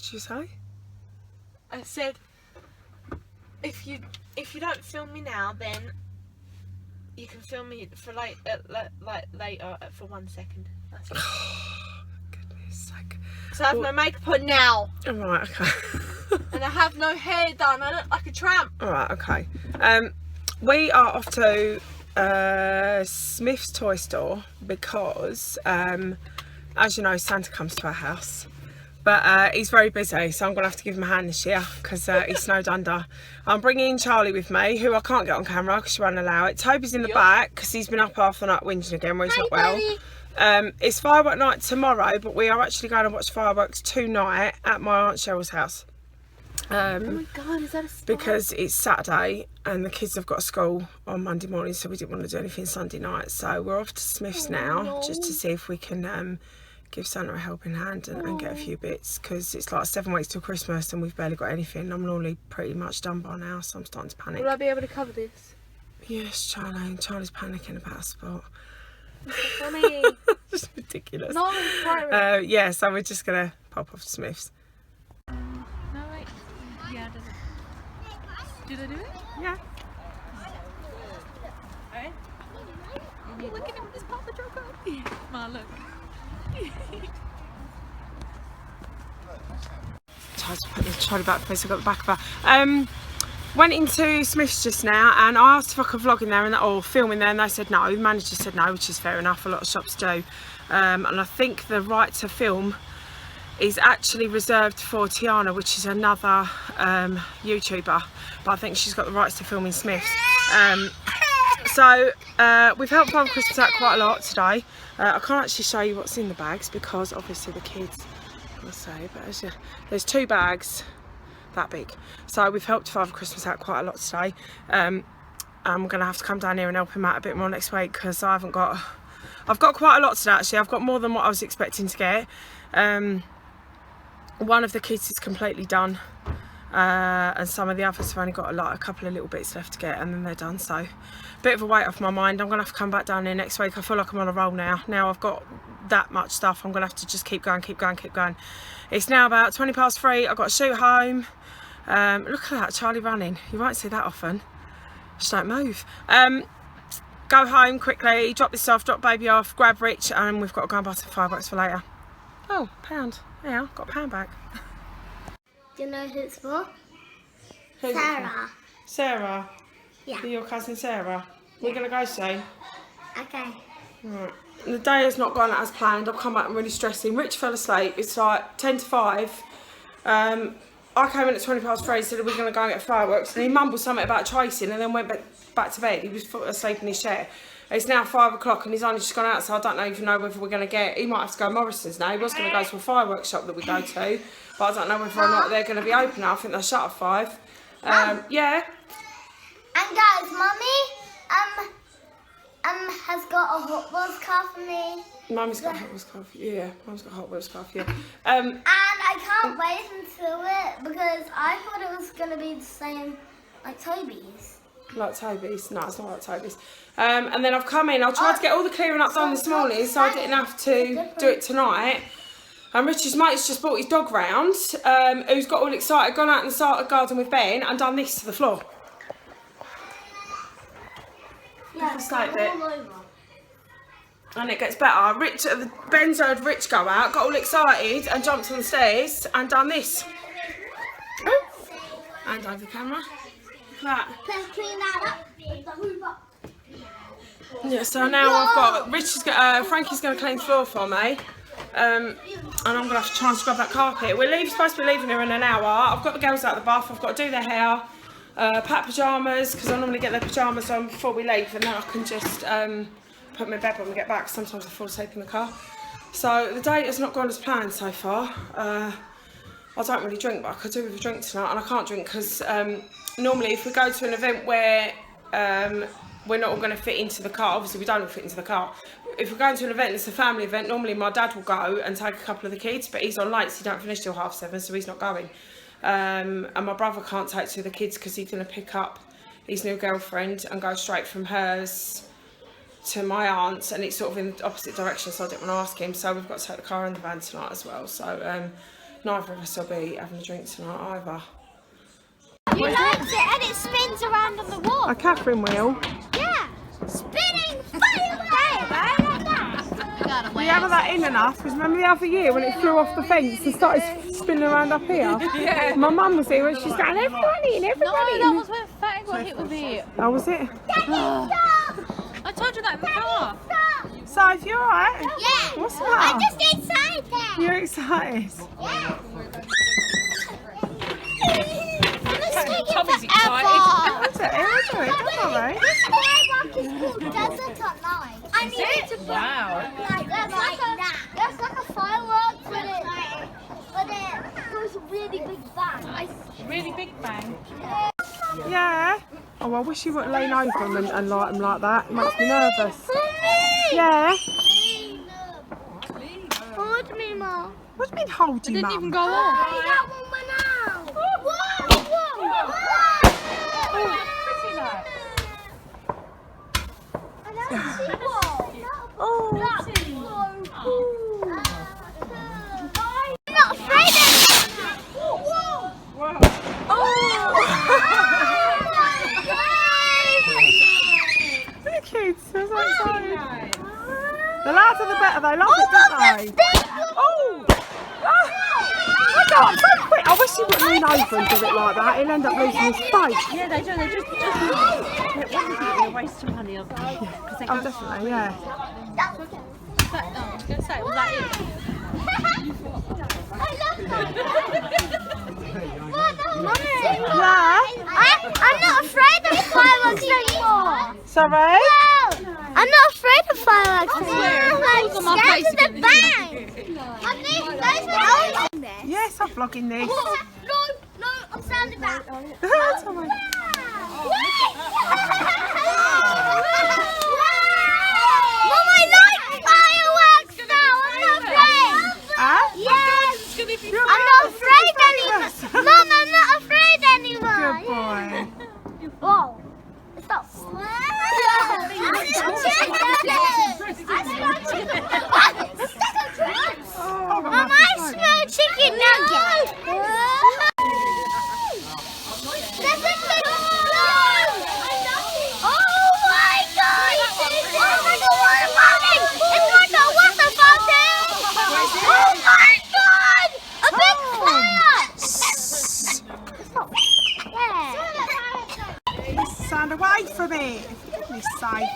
did you say? I said, if you don't film me now, then you can film me for later for 1 second. That's it. Goodness sake. So I have no makeup on now. Alright, okay. And I have no hair done. I look like a tramp. Alright, okay. We are off to Smyths toy store because, as you know, Santa comes to our house. But he's very busy, so I'm going to have to give him a hand this year because he's snowed under. I'm bringing Charlie with me, who I can't get on camera because she won't allow it. Toby's in the back because he's been up half the night whinging again where he's not well. It's firework night tomorrow, but we are actually going to watch fireworks tonight at my Aunt Cheryl's house. Oh my God, is that a spot? Because it's Saturday and the kids have got school on Monday morning, so we didn't want to do anything Sunday night. So we're off to Smyths now just to see if we can give Santa a helping hand and get a few bits, because it's like 7 weeks till Christmas and we've barely got anything. I'm normally pretty much done by now, so I'm starting to panic. Will I be able to cover this? Yes, Charlie. Charlie's panicking about a spot. That's so funny. Just ridiculous. No, it's private. Yeah, so we're just going to pop off to Smyths. No, wait. Yeah, does it? Did I do it? Yeah. Alright. Look at him with his Papa Joker. Ma, look. Tried to put the trolley back place. I got the back of her. Went into Smyths just now and I asked if I could vlog in there or film in there, and they said no. The manager said no, which is fair enough. A lot of shops do. And I think the right to film is actually reserved for Tiana, which is another YouTuber, but I think she's got the rights to film in Smyths. So we've helped Father Christmas out quite a lot today. I can't actually show you what's in the bags because obviously the kids, I'll say, but there's 2 bags that big. So we've helped Father Christmas out quite a lot today. And we're going to have to come down here and help him out a bit more next week because I've got quite a lot today actually. I've got more than what I was expecting to get. One of the kids is completely done. And some of the others have only got a couple of little bits left to get and then they're done, so a bit of a weight off my mind. I'm gonna have to come back down here next week. I feel like I'm on a roll now. Now I've got that much stuff, I'm gonna have to just keep going. It's now about 3:20. I've got to shoot home. Look at that, Charlie running. You won't see that often. Just don't move. Go home quickly, drop this off, drop baby off, grab Rich, and we've got to go and buy some fireworks for later. Oh, £1. Yeah, got £1 back. Do you know who it's for? Who's Sarah. Sarah? Yeah. For your cousin Sarah? We're going to go soon? Okay. Right. The day has not gone as planned. I've come back and really stressing. Rich fell asleep. It's like 10 to 5. I came in at 3:20, said we're going to go and get fireworks, and he mumbled something about tracing and then went back to bed. He was asleep in his chair. It's now 5 o'clock and he's only just gone out, so I don't even know whether we're going to get... He might have to go to Morrison's now. He was going to go to a fireworks shop that we go to, but I don't know whether or not they're going to be open now. I think they're shut at 5. Yeah? And guys, Mummy has got a Hot Wheels car for me. Mummy's got a Hot Wheels car for you. Yeah, Mum's got a Hot Wheels car for you. And I can't wait until it, because I thought it was going to be the same like Toby's. Like Toby's? No, it's not like Toby's. And then I've come in, I tried to get all the clearing up done this morning so I didn't have to do it tonight. And Richard's mate's just brought his dog round, who's got all excited, gone out in the garden with Ben and done this to the floor. Yeah, all over. And it gets better. Ben's heard Rich go out, got all excited and jumped on the stairs and done this. And over the camera. Look at that. Let's clean that up. Yeah, so now I've got Frankie's going to clean the floor for me, and I'm going to have to try and scrub that carpet. We're supposed to be leaving here in an hour. I've got the girls out of the bath. I've got to do their hair, pack pyjamas, because I normally get their pyjamas on before we leave, and then I can just put my bed when we get back. Sometimes I fall asleep in the car. So the day has not gone as planned so far. I don't really drink, but I could do with a drink tonight, and I can't drink because normally if we go to an event where we're not all going to fit into the car, obviously we don't all fit into the car. If we're going to an event, it's a family event, normally my dad will go and take a couple of the kids, but he's on late, so he don't finish till 7:30, so he's not going. And my brother can't take 2 of the kids because he's going to pick up his new girlfriend and go straight from hers to my aunt's, and it's sort of in the opposite direction, so I didn't want to ask him, so we've got to take the car and the van tonight as well. So neither of us will be having a drink tonight either. You liked it and it spins around on the wall. A Catherine wheel. Yeah. Spinning fireworks. We have that in enough because remember the other year when it flew off the fence and started spinning around up here? Yeah. My mum was here and she's going, everybody in, everybody in. No, that was when Fatty got hit with it. Oh, was it? I told you that in the car. Saif, you alright? Yeah. What's the matter? I'm just excited. You're excited? Yeah. Tommy's excited. That's it, don't worry. This firework is called Desert at Night. I need it to burn. Wow. Like, that's like a firework, but it goes a really big bang. Really big bang. Yeah. Oh, I wish you wouldn't lean over them and light them like that. It makes me nervous. Yeah. Hold me, Mom. What do you mean hold you, Didn't Mum? even go on. That one went out. Whoa! Oh. That's so cool. I'm not afraid The kids, they're so excited. The louder the better, they love it, don't they? Oh! I can't, so quick. I wish you wouldn't lean over and do it like that. He'll end up losing his face. Yeah, they do. They just they're wasting money on them. Oh, definitely, yeah. I was going to say, was that it? Yeah? I'm not afraid of fireworks anymore. Sorry? I'm not afraid of fireworks anymore. Balls on my face I'm scared of the again, bang. Yes, I'm vlogging this. No, I'm standing back. That's all right. Mom, I like fireworks now. I'm not afraid. Huh? Yes. You're I'm not afraid anymore. Mom, I'm not afraid anymore. Good boy. Whoa. Stop. Oh, Mom, I smell chicken nuggets. There's a big oh my god! Oh my god, water fountain! It's like a water fountain! Oh my god! A big fire! Yeah. Stand away from it. This side.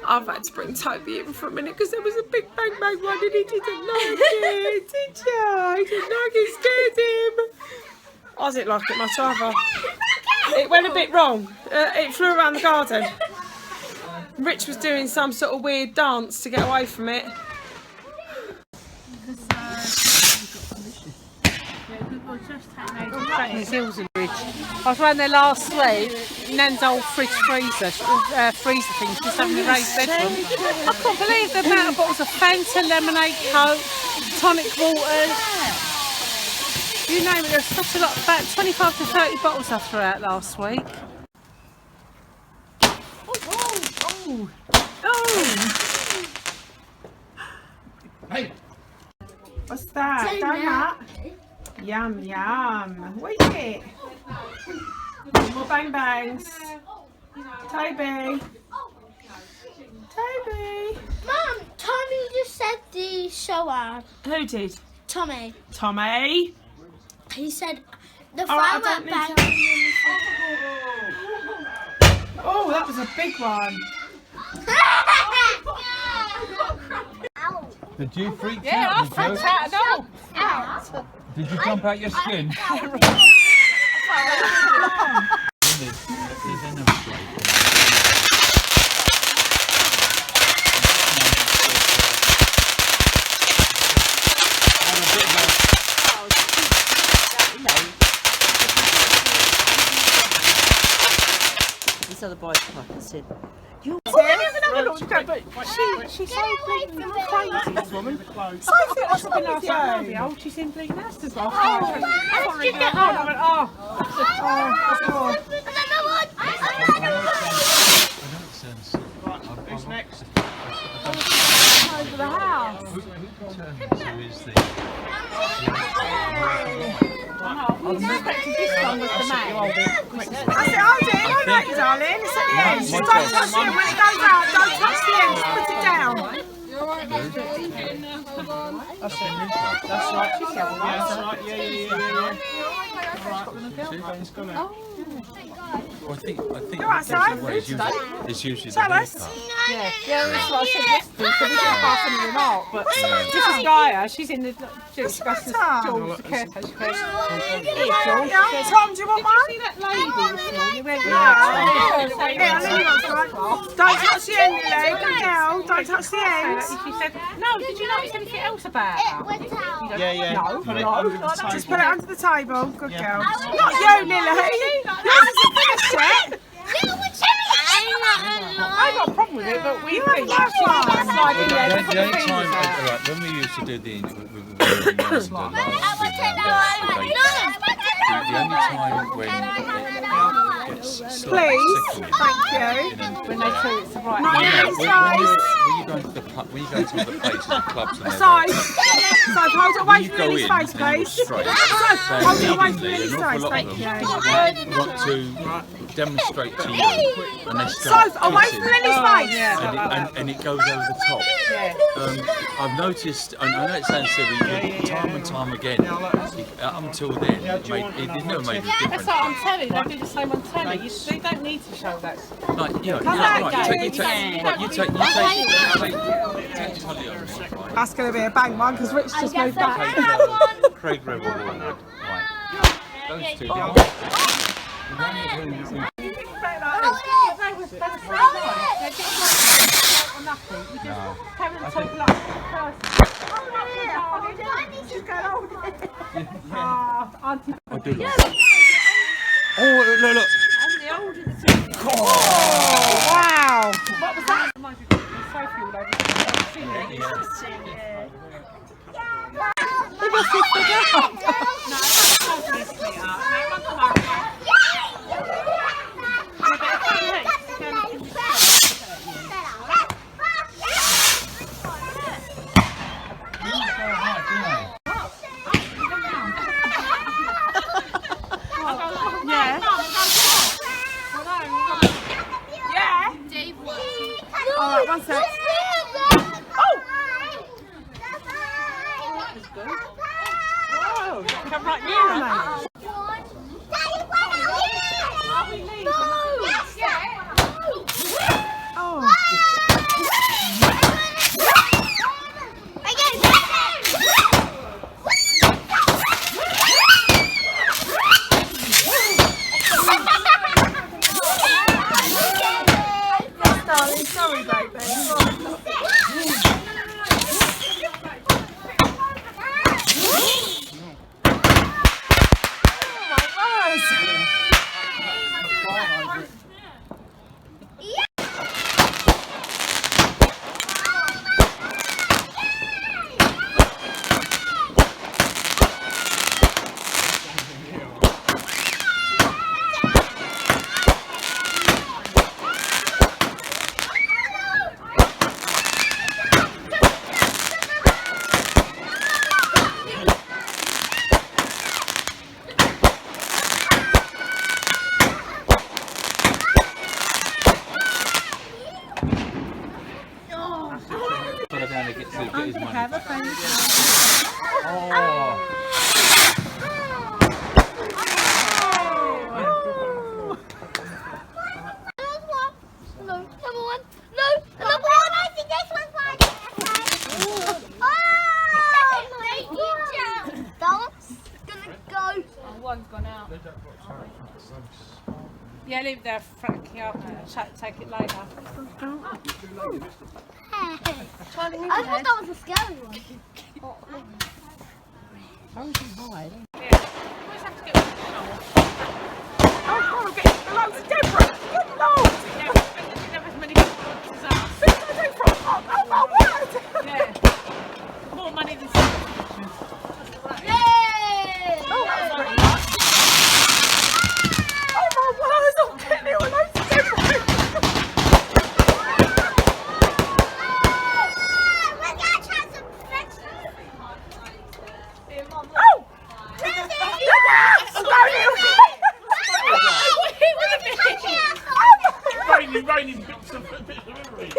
I've had to bring Toby in for a minute because there was a big bang bang one and he didn't like it, did you? He didn't like it, scared him. I didn't like it much either. It went a bit wrong. It flew around the garden. Rich was doing some sort of weird dance to get away from it. I was around there last week. Nan's old freezer thing. She's having a raised bedroom. I couldn't believe the amount of bottles of Fanta, lemonade, Coke, tonic waters. You name it. There's such a lot. About 25 to 30 bottles I threw out last week. Hey. What's that? Donut? Yum yum. What is it? More bang bangs. Toby. Toby. Mom, Tommy just said the show ad. Who did? Tommy. Tommy. He said the Alright, I firework don't need bang. Oh, that was a big one. Did you freak Yeah, I out? freaked out and all. Did you jump out your skin? These other boys come up and said, She's so bleeding crazy, this woman. Sophie, what's wrong with you? She's in bleeding Esther's last night. I went, oh. I suspected this one was the man. That's it, hold it. I know you, darling. It's at the end. Just don't touch the end. When it goes out, don't touch the end. Just put it down. That's right. I think it's usually the haircut. Yeah, that's what I said yesterday. So we get half an remark, but this is Gaia. She's in the Jules, the caretaker. She goes, Tom, do you want one? see that lady this morning? You went, Don't touch the end, Lily. Good girl. Don't touch the end. She said, no, did you notice anything else about her? No. Just put it under the table. Good girl. Not you, Lily. Yours isn't finished yet. I got a problem with it, but we think have she one. was sliding there. The only time, right, when we used to do the last the only time when it gets slightly Please. sickly, Thank you. When they tell it's the right Not hand. really size. when you go to the pub, when you go to the places, the clubs and Size. So hold it away you from go Lily's in face, and you look please. straight, Hold it away from immediately Lily's an awful face. lot Thank of you. them want to demonstrate to you and they start So away from kissing. Lily's face. And it goes over the top. I've noticed, I know it sounds silly, but time and time again, up until then, it never made a That's difference. what I'm telling you. They do the same on telly. They don't need to show that. Like, you take Tully on, right? That's going to be a bang one because Rich just moved back. Take Craig Rebel Warwood, right? Those two. Auntie. I do like. Oh, look. Wow. What was that? Sophie all over He must have forgot. Alright, one sec. Come right near her. Sorry, baby. Down to get his money back. One's gone out. Yeah, leave it there, Frankie. I'll take it later. I thought that was a scary one. Oh, we're getting loads of Deborah. Good Lord. Never as many people as us. Oh, my word. Yeah. More money than subscriptions. Yay! Oh, that was pretty nice. Oh, my word. I'm getting it all loads of Deborah. We're gonna try some raining bits of memory.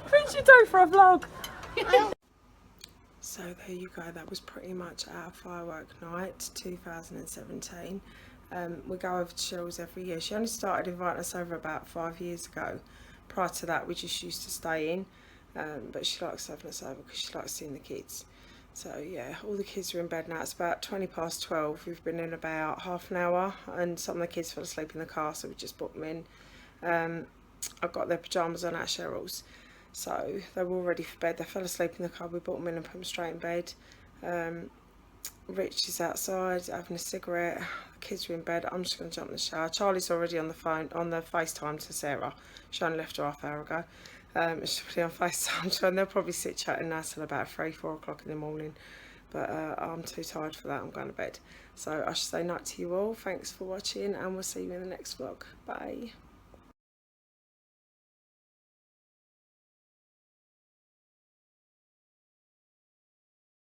What did you do for a vlog? So there you go, that was pretty much our firework night 2017. We go over to Cheryl's every year. She only started inviting us over about 5 years ago. Prior to that we just used to stay in, but she likes having us over because she likes seeing the kids. So yeah, all the kids are in bed now. It's about 20 past 12. We've been in about half an hour and some of the kids fell asleep in the car, so we just put them in. I've got their pyjamas on at Cheryl's, so they were all ready for bed. They fell asleep in the car, we brought them in and put them straight in bed. Rich is outside having a cigarette, the kids are in bed. I'm just going to jump in the shower. Charlie's already on the phone, on the FaceTime to Sarah. She only left her half hour ago. She's already on FaceTime, so they'll probably sit chatting now till about 3-4 o'clock in the morning. But I'm too tired for that, I'm going to bed. So I should say night to you all. Thanks for watching and we'll see you in the next vlog. Bye.